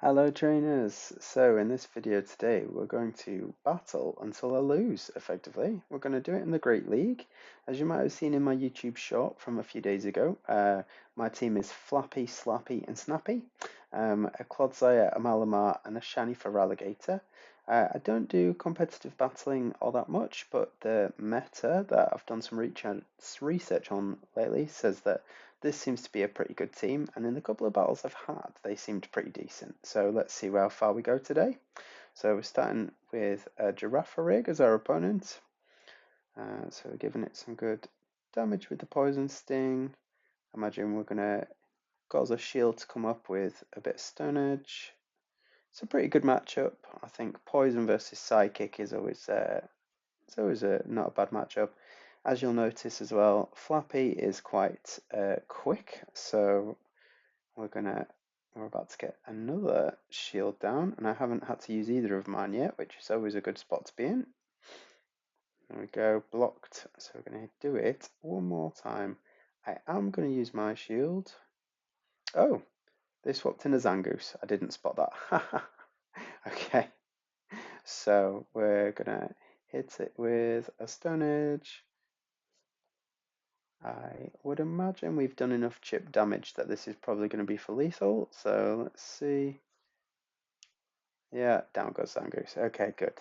Hello trainers! So in this video today we're going to battle until I lose effectively. We're going to do it in the Great League. As you might have seen in my YouTube short from a few days ago, my team is Flappy, Slappy and Snappy, a Clodsire, a Malamar and a Shiny for Relegator. I don't do competitive battling all that much, but the meta that I've done some research on lately says that this seems to be a pretty good team, and in the couple of battles I've had, they seemed pretty decent. So let's see how far we go today. So we're starting with a Girafarig as our opponent. So we're giving it some good damage with the Poison Sting. Imagine we're going to cause a shield to come up with a bit of Stone Edge. It's a pretty good matchup. I think Poison versus Psychic is always not a bad matchup. As you'll notice as well, Flappy is quite quick, so we're about to get another shield down, and I haven't had to use either of mine yet, which is always a good spot to be in. There we go, blocked. So we're going to do it one more time. I am going to use my shield. Oh, they swapped in a Zangoose. I didn't spot that. Okay, so we're going to hit it with a Stone Edge. I would imagine we've done enough chip damage that this is probably going to be for lethal. So let's see. Yeah, down goes Zangoose. Okay, good.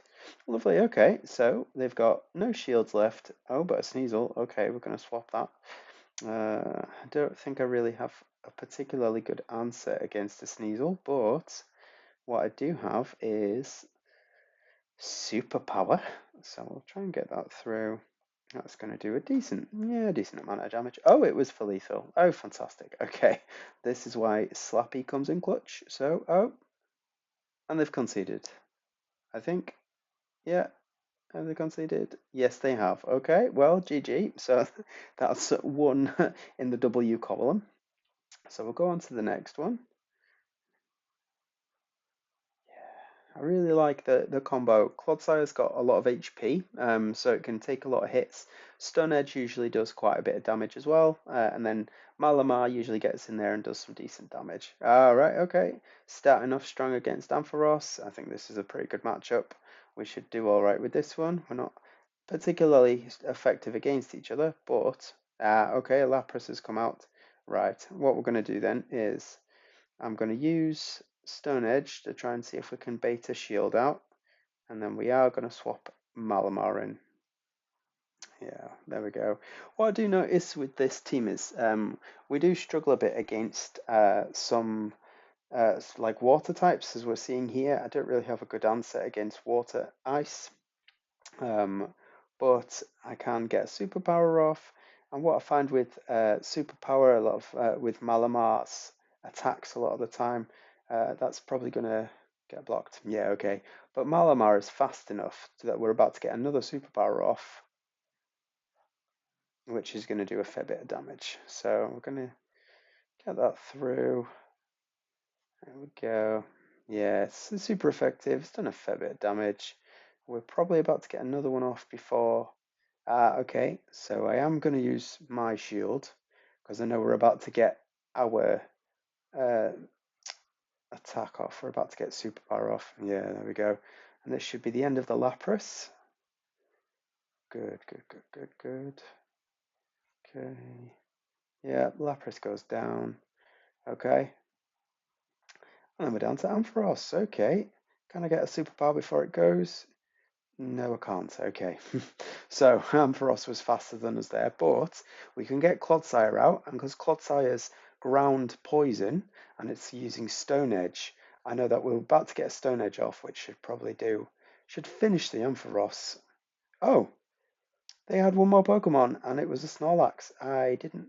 Lovely. Okay, so they've got no shields left. Oh, but a Sneasel. Okay, we're going to swap that. I don't think I really have a particularly good answer against a Sneasel, but what I do have is superpower. So we'll try and get that through. That's going to do a decent amount of damage. Oh, it was for lethal. Oh, fantastic. Okay, this is why Slappy comes in clutch. So, oh, and they've conceded. I think, yeah, have they conceded? Yes, they have. Okay, well, GG. So that's one in the W column. So we'll go on to the next one. I really like the combo. Clodsire's got a lot of HP, so it can take a lot of hits. Stone Edge usually does quite a bit of damage as well, and then Malamar usually gets in there and does some decent damage. All right, okay. Starting off strong against Ampharos. I think this is a pretty good matchup. We should do all right with this one. We're not particularly effective against each other, but okay, Lapras has come out. Right, what we're going to do then is I'm going to use Stone Edge to try and see if we can bait a shield out, and then we are going to swap Malamar in. Yeah, there we go. What I do notice with this team is we do struggle a bit against some like water types, as we're seeing here. I don't really have a good answer against water ice, but I can get superpower off. And what I find with superpower, a lot of with Malamar's attacks a lot of the time, that's probably going to get blocked. Yeah, okay. But Malamar is fast enough so that we're about to get another superpower off, which is going to do a fair bit of damage. So we're going to get that through. There we go. Yeah, it's super effective. It's done a fair bit of damage. We're probably about to get another one off before. Okay, so I am going to use my shield because I know we're about to get our uh, attack off. We're about to get superpower off. Yeah, there we go. And this should be the end of the Lapras. Good, good, good, good, good. Okay. Yeah, Lapras goes down. Okay. And then we're down to Ampharos. Okay. Can I get a superpower before it goes? No, I can't. Okay. So Ampharos was faster than us there, but we can get Clodsire out, and because Clodsire's ground poison and it's using Stone Edge, I know that we're about to get a Stone Edge off, which should finish the Ampharos. Oh, they had one more Pokemon, and it was a Snorlax. I didn't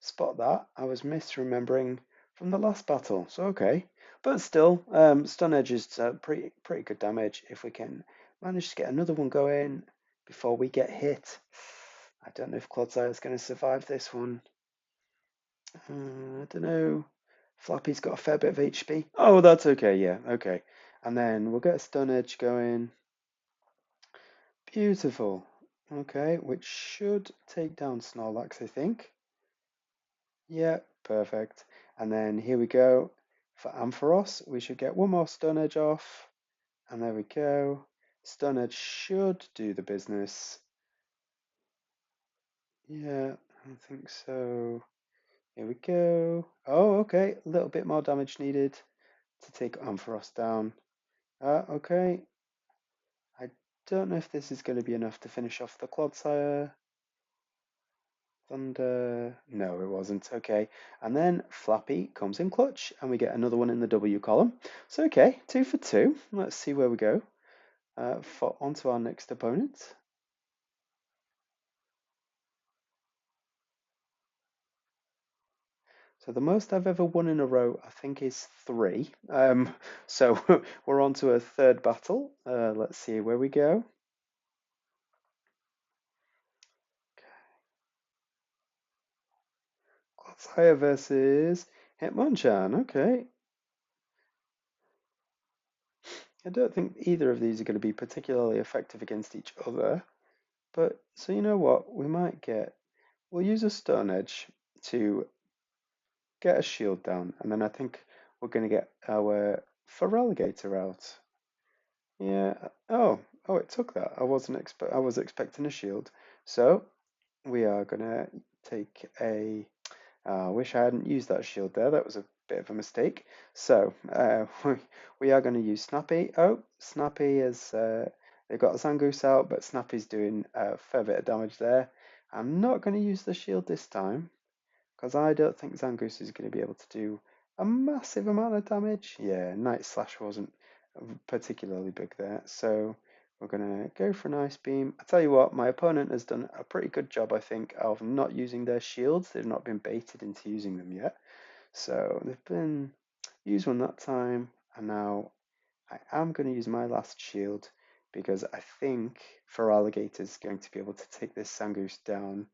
spot that. I was misremembering from the last battle. So okay, but still, Stun Edge is pretty good damage. If we can manage to get another one going before we get hit, I don't know if Clodsire is going to survive this one. I don't know. Flappy's got a fair bit of HP. Oh, that's okay. Yeah, okay. And then we'll get a Stun Edge going. Beautiful. Okay, which should take down Snorlax, I think. Yeah, perfect. And then here we go. For Ampharos, we should get one more Stone Edge off. And there we go. Stone Edge should do the business. Yeah, I think so. Here we go. Oh, okay. A little bit more damage needed to take Ampharos down. Okay. I don't know if this is going to be enough to finish off the Clodsire. Thunder. No, it wasn't. Okay. And then Flappy comes in clutch, and we get another one in the W column. So, okay, 2 for 2. Let's see where we go. Onto our next opponent. So the most I've ever won in a row, I think, is 3. So we're on to a third battle. Let's see where we go. Clodsire versus Hitmonchan. Okay. I don't think either of these are going to be particularly effective against each other. But, so you know what? We'll use a Stone Edge to get a shield down. And then I think we're going to get our Feraligatr out. Yeah. Oh, it took that. I was expecting a shield. So we are gonna take a. I wish I hadn't used that shield there. That was a bit of a mistake. So we are going to use Snappy. Oh, Snappy is. They've got Zangoose out, but Snappy's doing a fair bit of damage there. I'm not going to use the shield this time because I don't think Zangoose is going to be able to do a massive amount of damage. Yeah, Night Slash wasn't particularly big there. So we're going to go for an Ice Beam. I tell you what, my opponent has done a pretty good job, I think, of not using their shields. They've not been baited into using them yet. So they've been used one that time, and now I am going to use my last shield because I think Feraligator's going to be able to take this Zangoose down.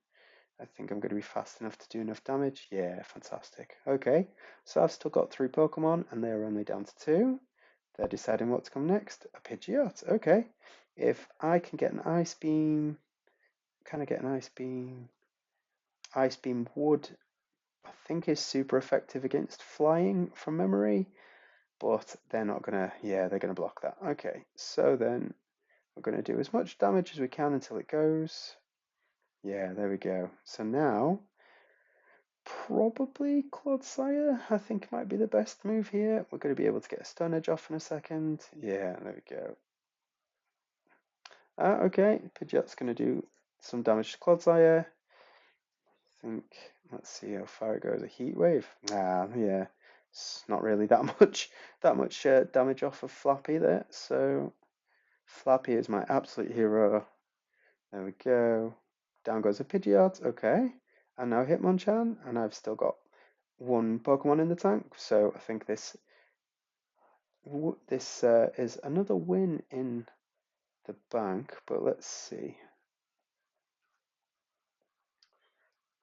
I think I'm going to be fast enough to do enough damage. Yeah, fantastic. Okay, so I've still got 3 Pokemon, and they're only down to 2. They're deciding what to come next. A Pidgeot. Okay. If I can get an Ice Beam, can I get an Ice Beam? Ice Beam would, I think, is super effective against flying from memory, but they're not gonna, yeah, they're gonna block that. Okay, so then we're gonna do as much damage as we can until it goes. Yeah, there we go. So now, probably Clodsire, I think might be the best move here. We're going to be able to get a Stone Edge off in a second. Yeah, there we go. Okay, Pidgeot's going to do some damage to Clodsire. I think, let's see how far it goes. A Heat Wave. Yeah, it's not really that much damage off of Flappy there. So Flappy is my absolute hero. There we go. Down goes a Pidgeot. Okay, and now Hitmonchan, and I've still got 1 Pokemon in the tank. So I think this is another win in the bank. But let's see.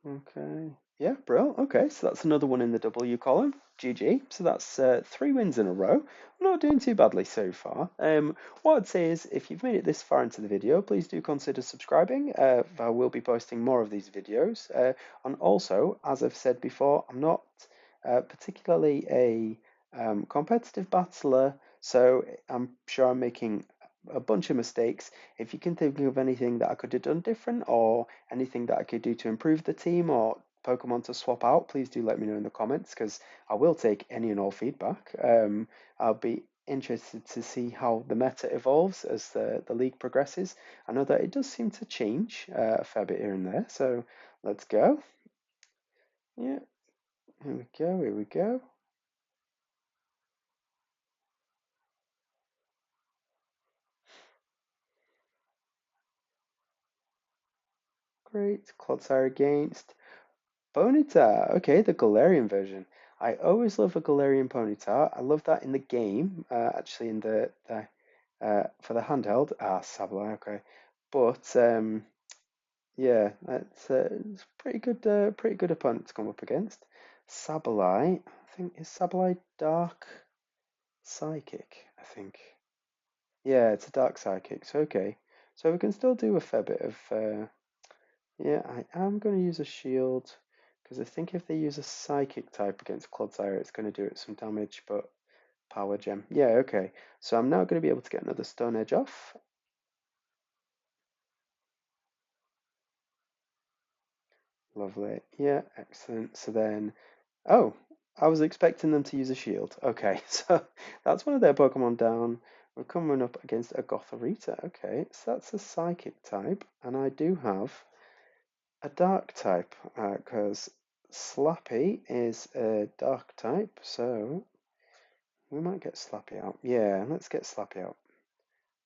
Okay. Yeah, bro. Okay, so that's another one in the W column. GG. So that's 3 wins in a row. I'm not doing too badly so far. What I'd say is, if you've made it this far into the video, please do consider subscribing. I will be posting more of these videos. And also, as I've said before, I'm not particularly a competitive battler, so I'm sure I'm making a bunch of mistakes. If you can think of anything that I could have done different, or anything that I could do to improve the team, or Pokemon to swap out, please do let me know in the comments because I will take any and all feedback. I'll be interested to see how the meta evolves as the league progresses. I know that it does seem to change a fair bit here and there, so let's go. Yeah, here we go, here we go. Great, Clodsire against Ponyta. Okay, the Galarian version. I always love a Galarian Ponyta. I love that in the game, actually in the for the handheld. Sableye, okay. But yeah, it's pretty good opponent to come up against. Sableye, I think is Sableye Dark Psychic, I think. Yeah, it's a Dark Psychic, so okay. So we can still do a fair bit of yeah, I am going to use a shield Because I think if they use a Psychic type against Clodsire, it's going to do it some damage, but Power Gem. Yeah, okay. So I'm now going to be able to get another Stone Edge off. Lovely. Yeah, excellent. So then, oh, I was expecting them to use a shield. Okay, so that's one of their Pokemon down. We're coming up against a Gothorita. Okay, so that's a Psychic type, and I do have a Dark type because Slappy is a Dark type, so we might get Slappy out. Yeah, let's get Slappy out.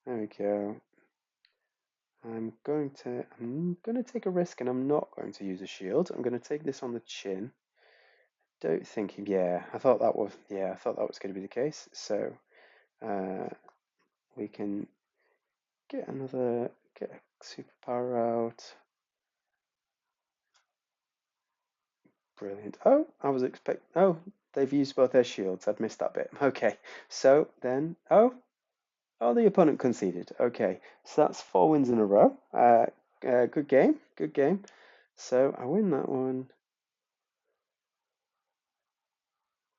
There we go. I'm going to take a risk, and I'm not going to use a shield. I'm going to take this on the chin. Don't think, yeah, I thought that was going to be the case. So uh, we can get a superpower out. Brilliant. Oh, they've used both their shields. I'd missed that bit. Okay, so then, oh, the opponent conceded. Okay, so that's 4 wins in a row. Good game, good game. So I win that one.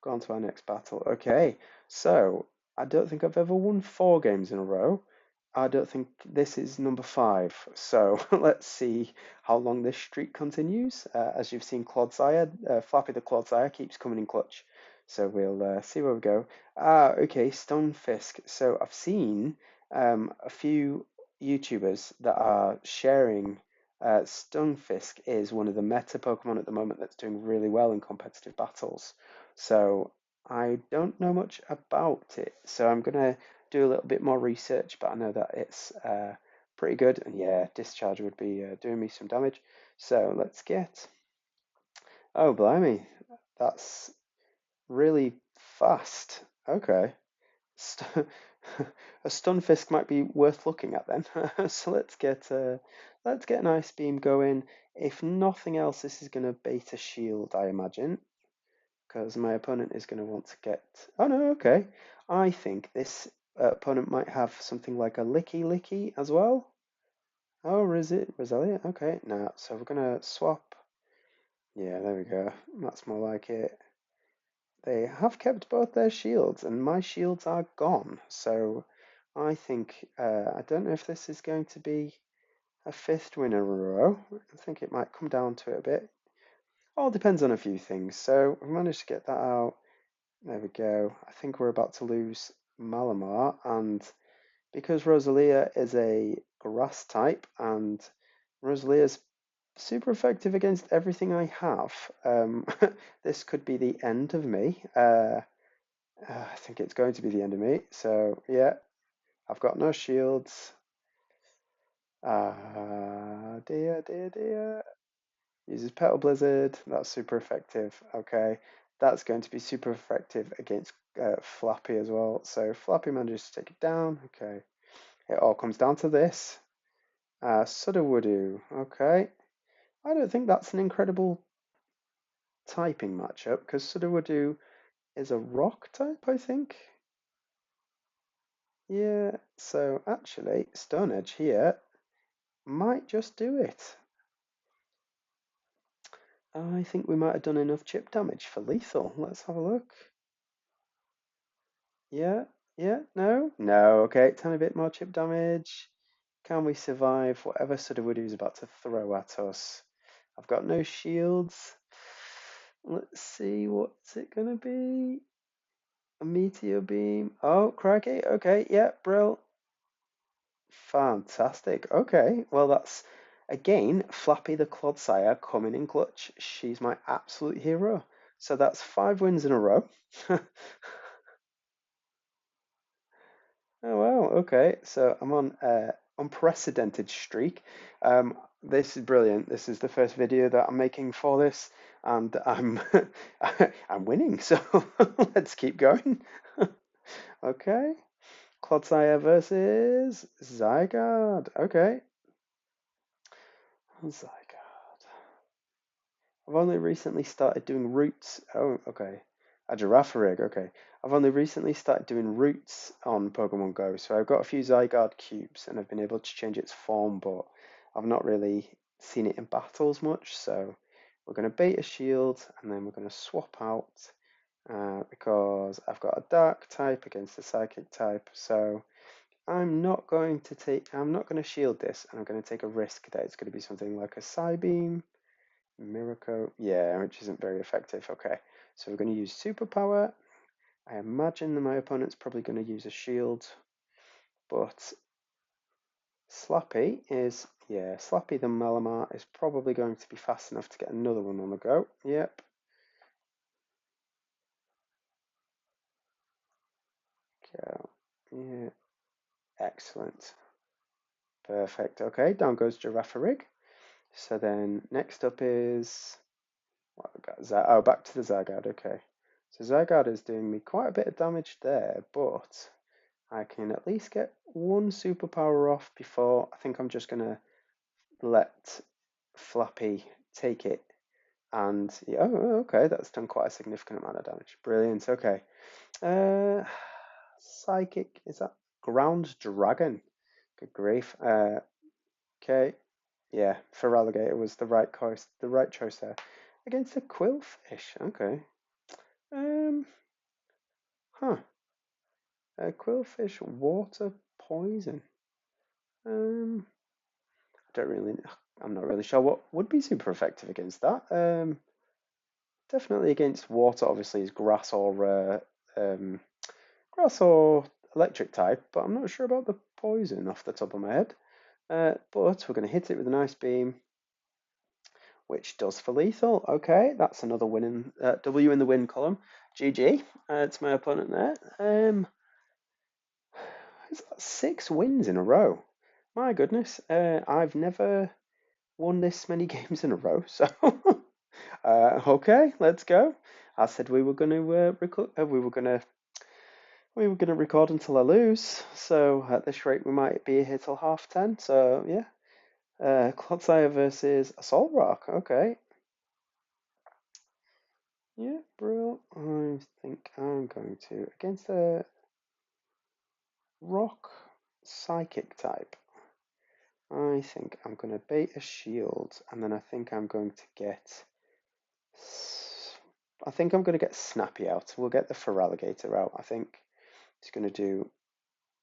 Go on to our next battle. Okay, so I don't think I've ever won 4 games in a row. I don't think this is number 5. So let's see how long this streak continues. As you've seen, Clodsire, Flappy the Clodsire keeps coming in clutch. So we'll see where we go. Okay, Stonefisk. So I've seen a few YouTubers that are sharing Stonefisk is one of the meta Pokemon at the moment that's doing really well in competitive battles. So I don't know much about it. So I'm gonna do a little bit more research, but I know that it's pretty good. And yeah, Discharge would be doing me some damage. So let's get. Oh, blimey, that's really fast. Okay. St a Stunfisk might be worth looking at then. So let's get an Ice Beam going. If nothing else, this is going to bait a shield, I imagine, because my opponent is going to want to get. Oh no, okay. I think this opponent might have something like a Licky Licky as well. Oh, is it Roselia? Okay, no. So we're gonna swap. Yeah, there we go. That's more like it. They have kept both their shields, and my shields are gone. So I think I don't know if this is going to be a 5th win in a row. I think it might come down to it a bit. All depends on a few things. So we managed to get that out. There we go. I think we're about to lose Malamar, and because Rosalia is a grass type, and Rosalia's super effective against everything I have, this could be the end of me. I think it's going to be the end of me. So yeah, I've got no shields. Dear, dear, dear. Uses Petal Blizzard. That's super effective. Okay, that's going to be super effective against Flappy as well. So Flappy manages to take it down. Okay, it all comes down to this. Sudowoodo. Okay, I don't think that's an incredible typing matchup because Sudowoodo is a rock type, I think. Yeah, so actually, Stone Edge here might just do it. I think we might have done enough chip damage for lethal. Let's have a look. Yeah, yeah, no, no, okay, tiny bit more chip damage. Can we survive whatever Sudowoodo is about to throw at us? I've got no shields. Let's see, what's it gonna be? A meteor beam. Oh, crikey, okay, yeah, brill. Fantastic. Okay, well, that's again Flappy the Clodsire coming in clutch. She's my absolute hero. So that's 5 wins in a row. Oh wow, okay. So I'm on unprecedented streak. This is brilliant. This is the first video that I'm making for this, and I'm I'm winning. So let's keep going. Okay, Clodsire versus Zygarde. Okay, Zygarde. I've only recently started doing roots. Oh, okay. A giraffe rig. Okay. I've only recently started doing roots on Pokemon Go, so I've got a few Zygarde cubes and I've been able to change its form, but I've not really seen it in battles much. So we're going to bait a shield, and then we're going to swap out because I've got a dark type against a psychic type. So I'm not going to shield this, and I'm going to take a risk that it's going to be something like a Psybeam, Miracle, yeah, which isn't very effective. Okay, so we're going to use Superpower. I imagine that my opponent's probably going to use a shield, but Slappy the Malamar is probably going to be fast enough to get another one on the go. Yep. Go. Yeah, excellent. Perfect. Okay, down goes Girafarig. So then next up is what we got? Oh, back to the Zygarde. Okay. So Zygarde is doing me quite a bit of damage there, but I can at least get one superpower off before I think I'm just gonna let Flappy take it. And yeah, oh, okay, that's done quite a significant amount of damage. Brilliant. Okay. Uh, Psychic, is that Ground Dragon? Good grief. Okay. Yeah, Feraligatr was the right choice there. Against a Quillfish. Okay. Um, huh. A Quillfish water poison. Um, don't really. I'm not really sure what would be super effective against that. Definitely against water. Obviously, is grass or electric type, but I'm not sure about the poison off the top of my head. But we're going to hit it with an ice beam, which does for lethal. Okay, that's another win in W in the win column. GG to my opponent there. Is that 6 wins in a row? My goodness, I've never won this many games in a row. So okay, let's go. I said we were going to we were going to record until I lose. So at this rate, we might be here till 10:30. So yeah, Clodsire versus Assault Rock. Okay. Yeah, bro. I think I'm going to against a rock psychic type. I think I'm going to bait a shield, and then I think I'm going to get. I think I'm going to get Snappy out. We'll get the Feraligatr out. I think it's going to do.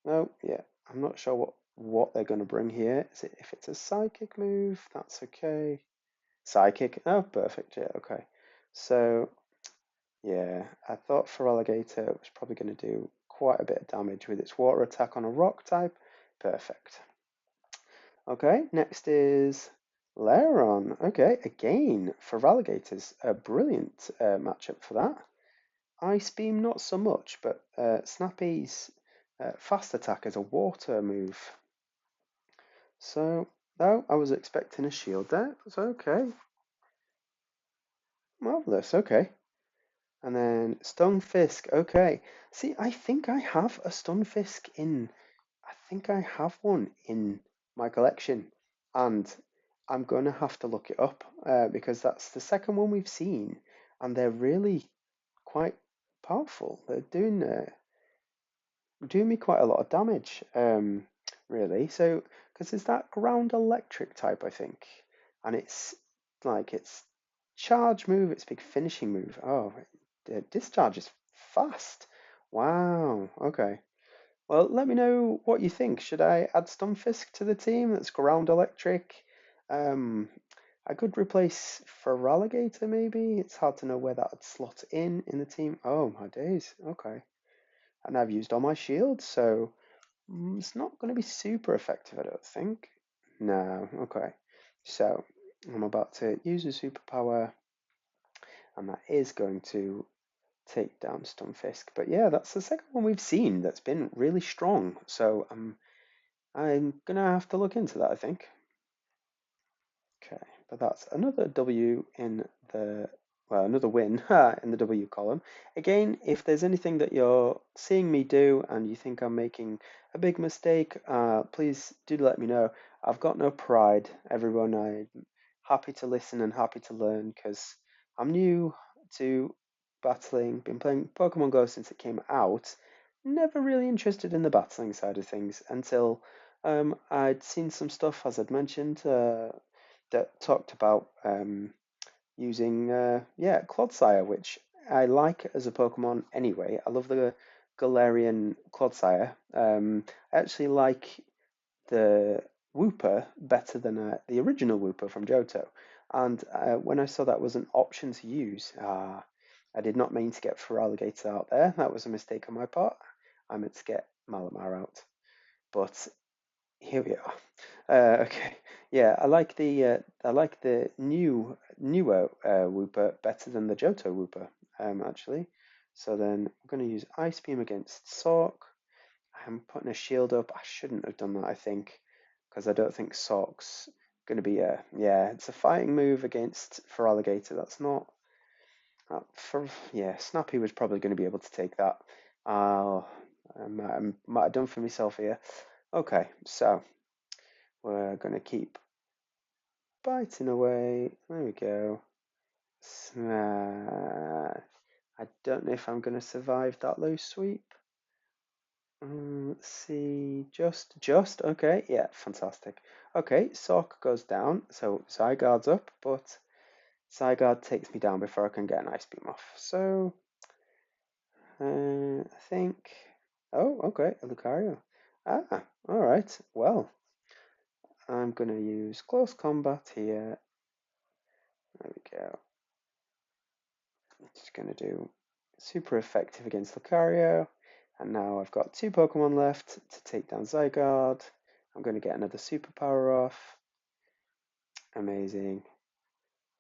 No, yeah. I'm not sure what they're going to bring here. Is it if it's a psychic move? That's okay. Psychic. Oh, perfect. Yeah. Okay. So yeah, I thought Feraligatr was probably going to do quite a bit of damage with its water attack on a rock type. Perfect. Okay, next is Lairon. Okay, again, Feraligatr's a brilliant matchup for that. Ice Beam, not so much, but Snappy's fast attack is a water move. So, no, I was expecting a shield there. It's okay. Marvelous, okay. And then Stunfisk, okay. See, I think I have a Stunfisk in. I think I have one in my collection, and I'm going to have to look it up because that's the second one we've seen, and they're really quite powerful. They're doing me quite a lot of damage, really. So, because it's that ground electric type, I think, and it's like its charge move, its big finishing move. Oh, discharge is fast. Wow. Okay. Well, let me know what you think. Should I add Stunfisk to the team that's ground electric? Um, I could replace Feraligatr maybe. It's hard to know where that would slot in the team. Oh my days. Okay. And I've used all my shields, so it's not going to be super effective, I don't think. No. Okay. So I'm about to use a superpower, and that is going to take down Stunfisk. But yeah, that's the second one we've seen that's been really strong. So I'm gonna have to look into that, I think. Okay, but that's another W in the another win in the W column. Again, if there's anything that you're seeing me do and you think I'm making a big mistake, please do let me know. I've got no pride, everyone. I'm happy to listen and happy to learn because I'm new to battling. Been playing Pokemon Go since it came out. Never really interested in the battling side of things until I'd seen some stuff, as I'd mentioned, that talked about using yeah, Clodsire, which I like as a Pokemon anyway. I love the Galarian Clodsire. I actually like the Wooper better than the original Wooper from Johto. And when I saw that was an option to use, I did not mean to get Feraligatr out there. That was a mistake on my part. I meant to get Malamar out. But here we are. Okay, yeah, I like the newer Wooper better than the Johto Wooper, actually. So then I'm going to use Ice Beam against Sork. I'm putting a shield up. I shouldn't have done that, I think, because I don't think Sork's going to be a yeah. It's a fighting move against Feraligatr. That's not for yeah. Snappy was probably going to be able to take that. I might have done for myself here. Okay, so we're going to keep biting away. There we go. I don't know if I'm going to survive that low sweep. Let's see, just, okay, yeah, fantastic. Okay, Sork goes down, so Zygarde's up, but Zygarde takes me down before I can get an Ice Beam off. So, I think, oh, okay, a Lucario. Ah, all right, well, I'm gonna use Close Combat here. There we go. Just gonna do super effective against Lucario. And now I've got two Pokemon left to take down Zygarde. I'm going to get another superpower off. Amazing.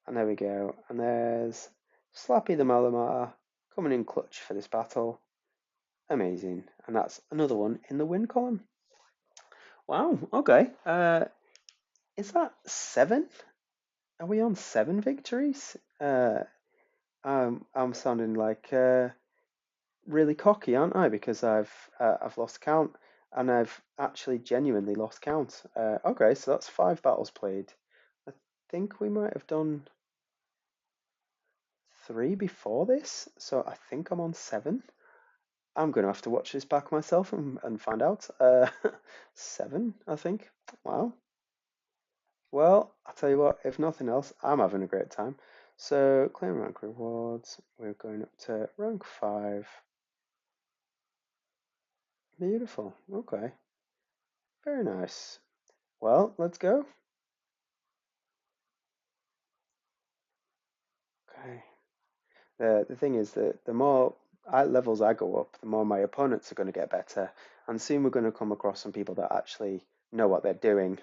And there we go. And there's Slappy the Malamar coming in clutch for this battle. Amazing. And that's another one in the win column. Wow, okay. Is that 7? Are we on 7 victories? I'm sounding like really cocky, aren't I? Because I've lost count, and I've actually genuinely lost count. Okay, so that's 5 battles played. I think we might have done 3 before this, so I think I'm on 7. I'm gonna have to watch this back myself and find out. 7, I think. Wow. Well, I'll tell you what, if nothing else, I'm having a great time. So, claim rank rewards, we're going up to rank 5. Beautiful. Okay. Very nice. Well, let's go. Okay. The thing is that the more levels I go up, the more my opponents are going to get better, and soon we're going to come across some people that actually know what they're doing.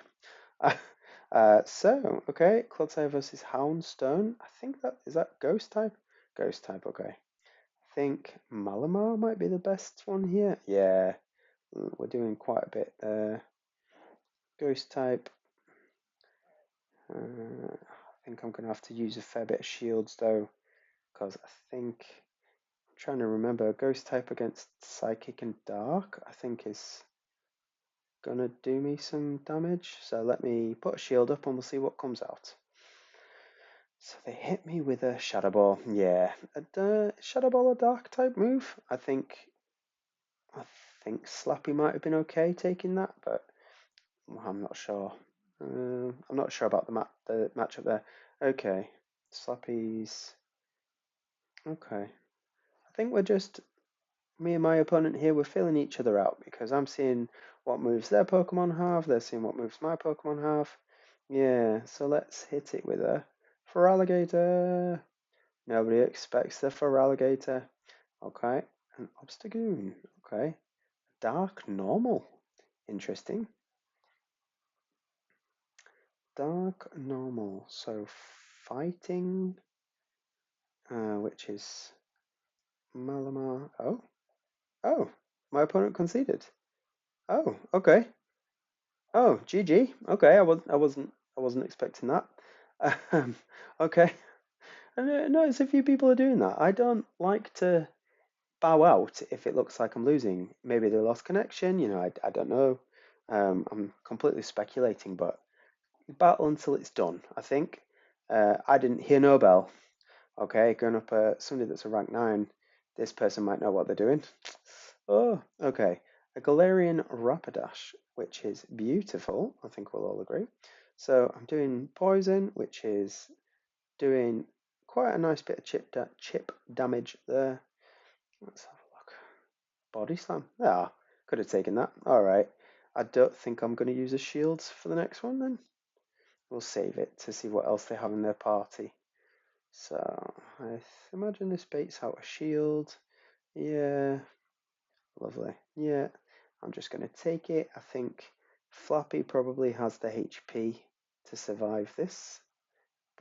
So, okay, Clodsire versus Houndstone. I think that is that Ghost type. Ghost type. Okay. I think Malamar might be the best one here. Yeah, we're doing quite a bit there. Ghost type. I think I'm going to have to use a fair bit of shields though, because I think I'm trying to remember Ghost type against Psychic and Dark. I think is gonna do me some damage. So let me put a shield up and we'll see what comes out. So they hit me with a Shadow Ball. Yeah, a Shadow Ball a Dark type move. I think Slappy might have been okay taking that, but I'm not sure. I'm not sure about the matchup there. Okay, Slappy's okay. I think we're just me and my opponent here. We're filling each other out because I'm seeing what moves their Pokemon have. They're seeing what moves my Pokemon have. Yeah, so let's hit it with a Feraligatr. Nobody expects the Feraligatr. Okay, an Obstagoon. Okay, Dark Normal. Interesting. Dark Normal. So fighting, which is Malamar. Oh, my opponent conceded. Oh, okay. Oh, GG. Okay, I wasn't expecting that. Um, okay. And I notice a few people are doing that. I don't like to bow out if it looks like I'm losing. Maybe they lost connection, I don't know. I'm completely speculating, but battle until it's done, I think. I didn't hear no bell. Okay, going up somebody that's a rank 9, this person might know what they're doing. Oh, okay. A Galarian Rapidash, which is beautiful. I think we'll all agree. So I'm doing poison, which is doing quite a nice bit of chip damage there. Let's have a look. Body slam. Ah, could have taken that. All right. I don't think I'm going to use a shields for the next one then. We'll save it to see what else they have in their party. So I imagine this baits out a shield. Yeah, lovely. Yeah, I'm just going to take it. I think Flappy probably has the HP to survive this.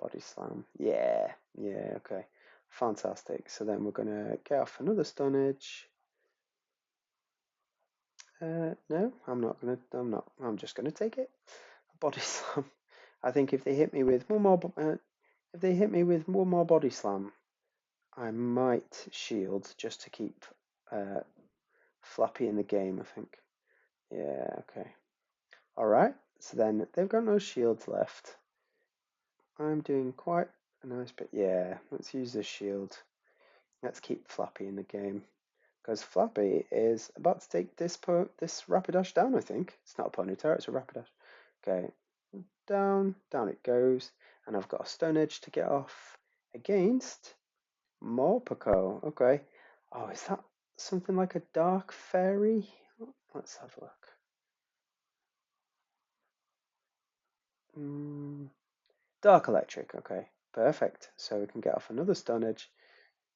Body slam. Yeah, yeah, okay. Fantastic. So then we're going to get off another stun edge. No, I'm not going to. I'm not. I'm just going to take it. Body slam. I think if they hit me with one more, if they hit me with one more body slam, I might shield just to keep uh, Flappy in the game. I think. Yeah. Okay. All right. So then they've got no shields left. I'm doing quite a nice bit. Yeah. Let's use this shield. Let's keep Flappy in the game because Flappy is about to take this Rapidash down. I think it's not a Ponyta, it's a Rapidash. Okay. Down it goes, and I've got a Stone Edge to get off against Morpeko. Okay. Oh, is that something like a Dark Fairy? Let's have a look. Dark Electric. Okay, perfect. So we can get off another Stone Edge.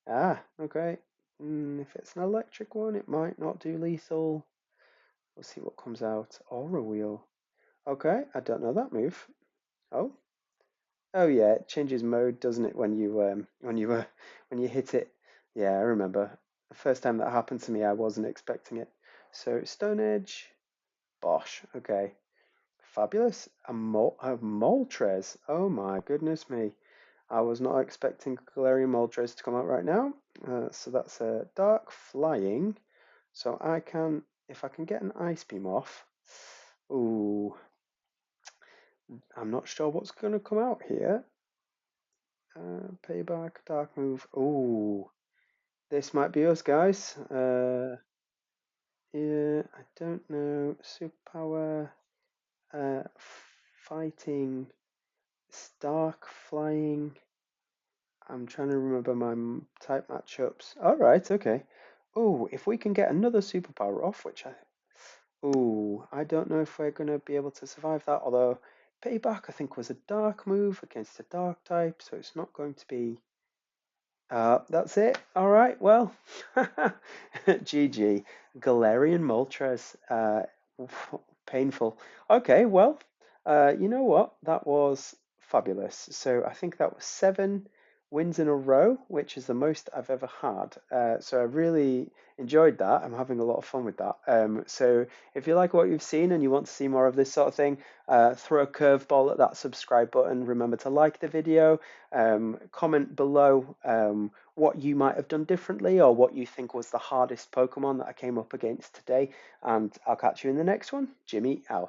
Ah, okay. If it's an electric one, it might not do lethal. We'll see what comes out. Aura Wheel. Okay, I don't know that move. Oh, oh yeah, it changes mode, doesn't it, when you hit it? Yeah, I remember. The first time that happened to me, I wasn't expecting it. So Stone Edge, Bosch. Okay, fabulous. A Moltres. Oh my goodness me. I was not expecting Galarian Moltres to come out right now. So that's a Dark Flying. So I can, if I can get an Ice Beam off. Ooh, I'm not sure what's going to come out here. Payback, Dark Move. Ooh, this might be us, guys. Yeah, I don't know. Superpower, uh, fighting, Stark flying. I'm trying to remember my type matchups. All right, okay. Oh, if we can get another superpower off, I don't know if we're going to be able to survive that. Although Payback, I think, was a dark move against a dark type, so it's not going to be. That's it. All right. Well, GG. Galarian Moltres. Painful. Okay. Well, you know what? That was fabulous. So I think that was 7 wins in a row, which is the most I've ever had. So I really enjoyed that. I'm having a lot of fun with that. So if you like what you've seen and you want to see more of this sort of thing, throw a curveball at that subscribe button. Remember to like the video. Comment below what you might have done differently or what you think was the hardest Pokemon that I came up against today. And I'll catch you in the next one. Jimmy out.